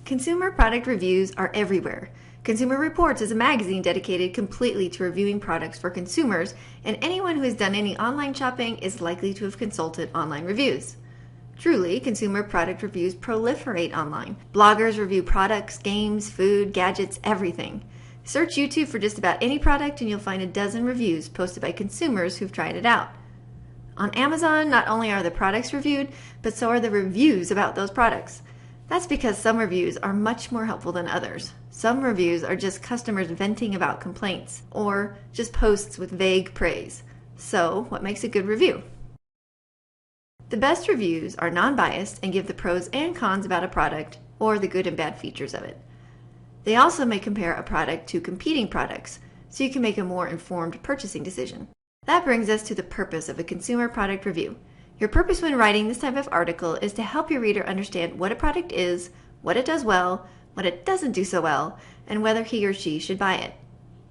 Consumer product reviews are everywhere. Consumer Reports is a magazine dedicated completely to reviewing products for consumers, and anyone who has done any online shopping is likely to have consulted online reviews. Truly, consumer product reviews proliferate online. Bloggers review products, games, food, gadgets, everything. Search YouTube for just about any product and you'll find a dozen reviews posted by consumers who've tried it out. On Amazon, not only are the products reviewed, but so are the reviews about those products. That's because some reviews are much more helpful than others. Some reviews are just customers venting about complaints, or just posts with vague praise. So, what makes a good review? The best reviews are non-biased and give the pros and cons about a product, or the good and bad features of it. They also may compare a product to competing products, so you can make a more informed purchasing decision. That brings us to the purpose of a consumer product review. Your purpose when writing this type of article is to help your reader understand what a product is, what it does well, what it doesn't do so well, and whether he or she should buy it.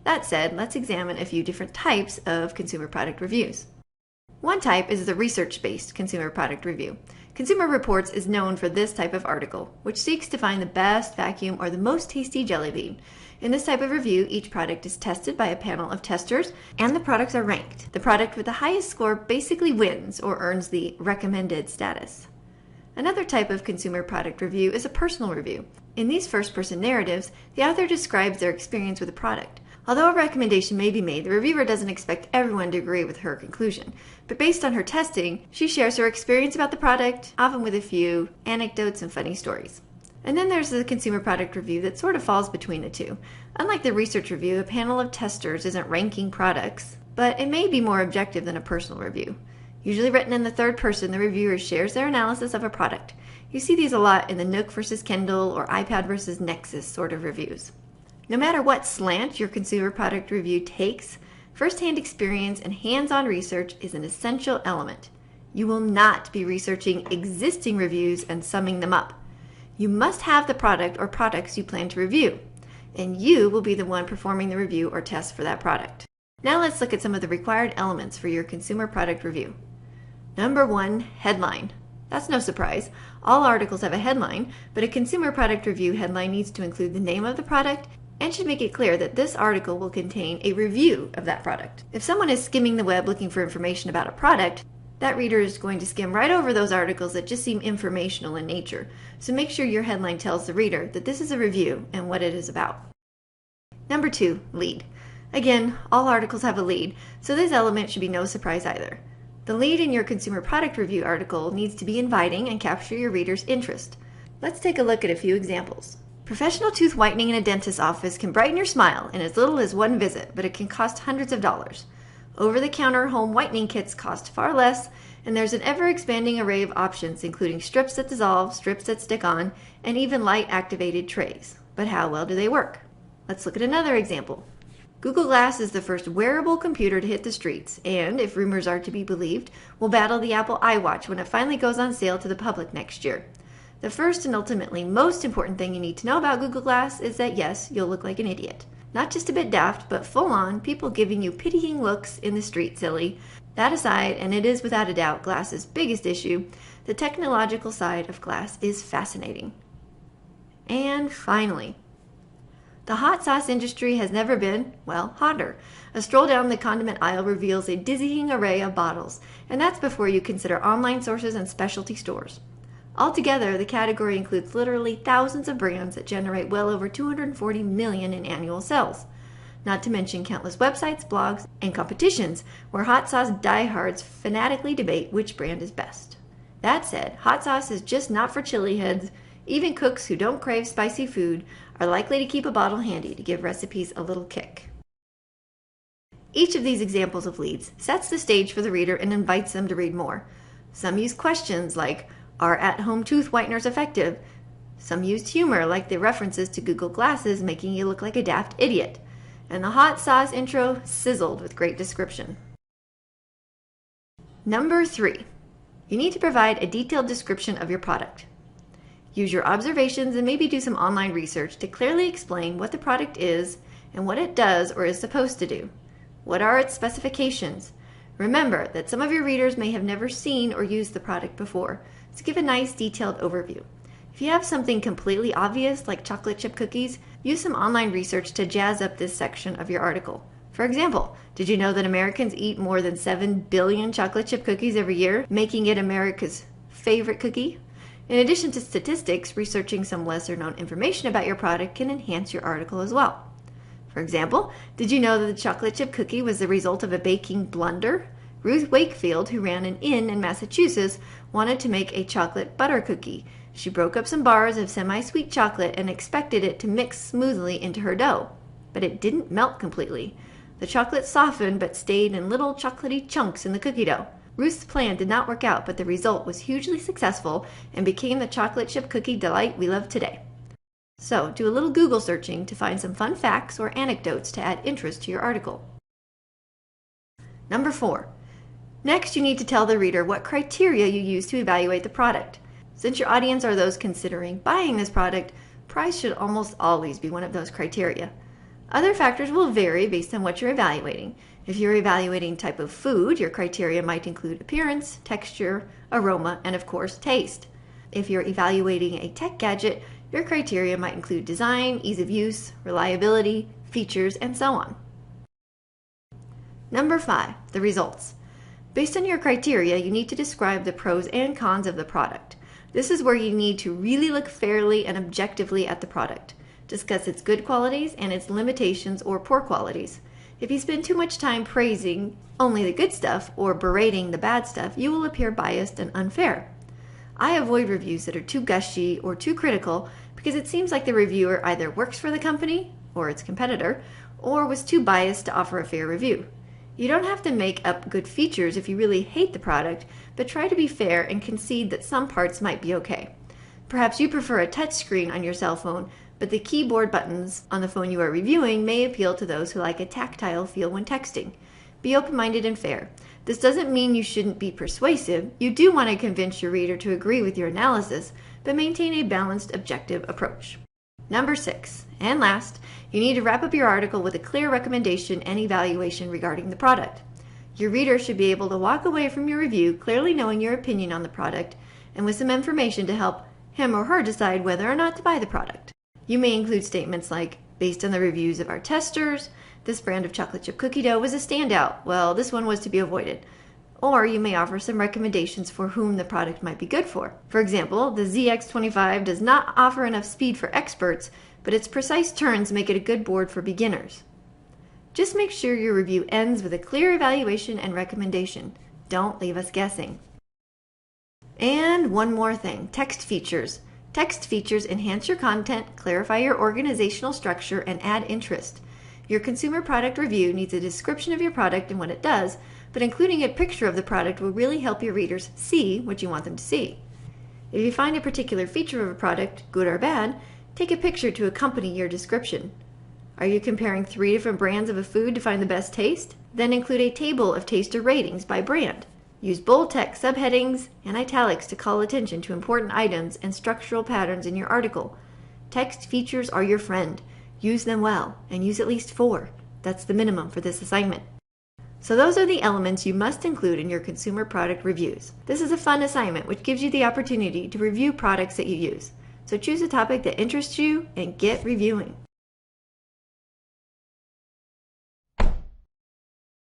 That said, let's examine a few different types of consumer product reviews. One type is the research-based consumer product review. Consumer Reports is known for this type of article, which seeks to find the best vacuum or the most tasty jelly bean. In this type of review, each product is tested by a panel of testers, and the products are ranked. The product with the highest score basically wins or earns the recommended status. Another type of consumer product review is a personal review. In these first-person narratives, the author describes their experience with a product. Although a recommendation may be made, the reviewer doesn't expect everyone to agree with her conclusion. But based on her testing, she shares her experience about the product, often with a few anecdotes and funny stories. And then there's the consumer product review that sort of falls between the two. Unlike the research review, a panel of testers isn't ranking products, but it may be more objective than a personal review. Usually written in the third person, the reviewer shares their analysis of a product. You see these a lot in the Nook versus Kindle or iPad versus Nexus sort of reviews. No matter what slant your consumer product review takes, first-hand experience and hands-on research is an essential element. You will not be researching existing reviews and summing them up. You must have the product or products you plan to review, and you will be the one performing the review or test for that product. Now let's look at some of the required elements for your consumer product review. Number 1, headline. That's no surprise. All articles have a headline, but a consumer product review headline needs to include the name of the product and should make it clear that this article will contain a review of that product. If someone is skimming the web looking for information about a product, that reader is going to skim right over those articles that just seem informational in nature. So make sure your headline tells the reader that this is a review and what it is about. Number 2, lead. Again, all articles have a lead, so this element should be no surprise either. The lead in your consumer product review article needs to be inviting and capture your reader's interest. Let's take a look at a few examples. Professional tooth whitening in a dentist's office can brighten your smile in as little as one visit, but it can cost hundreds of dollars. Over-the-counter home whitening kits cost far less, and there's an ever-expanding array of options including strips that dissolve, strips that stick on, and even light-activated trays. But how well do they work? Let's look at another example. Google Glass is the first wearable computer to hit the streets, and, if rumors are to be believed, will battle the Apple iWatch when it finally goes on sale to the public next year. The first and ultimately most important thing you need to know about Google Glass is that yes, you'll look like an idiot. Not just a bit daft, but full-on, people giving you pitying looks in the street, silly. That aside, and it is without a doubt Glass's biggest issue, the technological side of Glass is fascinating. And finally, the hot sauce industry has never been, well, hotter. A stroll down the condiment aisle reveals a dizzying array of bottles, and that's before you consider online sources and specialty stores. Altogether, the category includes literally thousands of brands that generate well over 240 million in annual sales. Not to mention countless websites, blogs, and competitions where hot sauce diehards fanatically debate which brand is best. That said, hot sauce is just not for chili heads. Even cooks who don't crave spicy food are likely to keep a bottle handy to give recipes a little kick. Each of these examples of leads sets the stage for the reader and invites them to read more. Some use questions like, are at-home tooth whiteners effective? Some used humor, like the references to Google Glasses making you look like a daft idiot. And the hot sauce intro sizzled with great description. Number 3. You need to provide a detailed description of your product. Use your observations and maybe do some online research to clearly explain what the product is and what it does or is supposed to do. What are its specifications? Remember that some of your readers may have never seen or used the product before, so give a nice detailed overview. If you have something completely obvious, like chocolate chip cookies, use some online research to jazz up this section of your article. For example, did you know that Americans eat more than 7 billion chocolate chip cookies every year, making it America's favorite cookie? In addition to statistics, researching some lesser known information about your product can enhance your article as well. For example, did you know that the chocolate chip cookie was the result of a baking blunder? Ruth Wakefield, who ran an inn in Massachusetts, wanted to make a chocolate butter cookie. She broke up some bars of semi-sweet chocolate and expected it to mix smoothly into her dough. But it didn't melt completely. The chocolate softened but stayed in little chocolatey chunks in the cookie dough. Ruth's plan did not work out, but the result was hugely successful and became the chocolate chip cookie delight we love today. So, do a little Google searching to find some fun facts or anecdotes to add interest to your article. Number 4. Next, you need to tell the reader what criteria you use to evaluate the product. Since your audience are those considering buying this product, price should almost always be one of those criteria. Other factors will vary based on what you're evaluating. If you're evaluating type of food, your criteria might include appearance, texture, aroma, and of course, taste. If you're evaluating a tech gadget, your criteria might include design, ease of use, reliability, features, and so on. Number 5, the results. Based on your criteria, you need to describe the pros and cons of the product. This is where you need to really look fairly and objectively at the product. Discuss its good qualities and its limitations or poor qualities. If you spend too much time praising only the good stuff or berating the bad stuff, you will appear biased and unfair. I avoid reviews that are too gushy or too critical because it seems like the reviewer either works for the company or its competitor or was too biased to offer a fair review. You don't have to make up good features if you really hate the product, but try to be fair and concede that some parts might be okay. Perhaps you prefer a touchscreen on your cell phone, but the keyboard buttons on the phone you are reviewing may appeal to those who like a tactile feel when texting. Be open-minded and fair. This doesn't mean you shouldn't be persuasive. You do want to convince your reader to agree with your analysis, but maintain a balanced, objective approach. Number 6, and last, you need to wrap up your article with a clear recommendation and evaluation regarding the product. Your reader should be able to walk away from your review clearly knowing your opinion on the product and with some information to help him or her decide whether or not to buy the product. You may include statements like, based on the reviews of our testers, this brand of chocolate chip cookie dough was a standout. Well, this one was to be avoided. Or you may offer some recommendations for whom the product might be good for. For example, the ZX25 does not offer enough speed for experts, but its precise turns make it a good board for beginners. Just make sure your review ends with a clear evaluation and recommendation. Don't leave us guessing. And one more thing, text features. Text features enhance your content, clarify your organizational structure, and add interest. Your consumer product review needs a description of your product and what it does, but including a picture of the product will really help your readers see what you want them to see. If you find a particular feature of a product, good or bad, take a picture to accompany your description. Are you comparing 3 different brands of a food to find the best taste? Then include a table of taster ratings by brand. Use bold text, subheadings, and italics to call attention to important items and structural patterns in your article. Text features are your friend. Use them well, and use at least 4. That's the minimum for this assignment. So those are the elements you must include in your consumer product reviews. This is a fun assignment which gives you the opportunity to review products that you use. So choose a topic that interests you and get reviewing.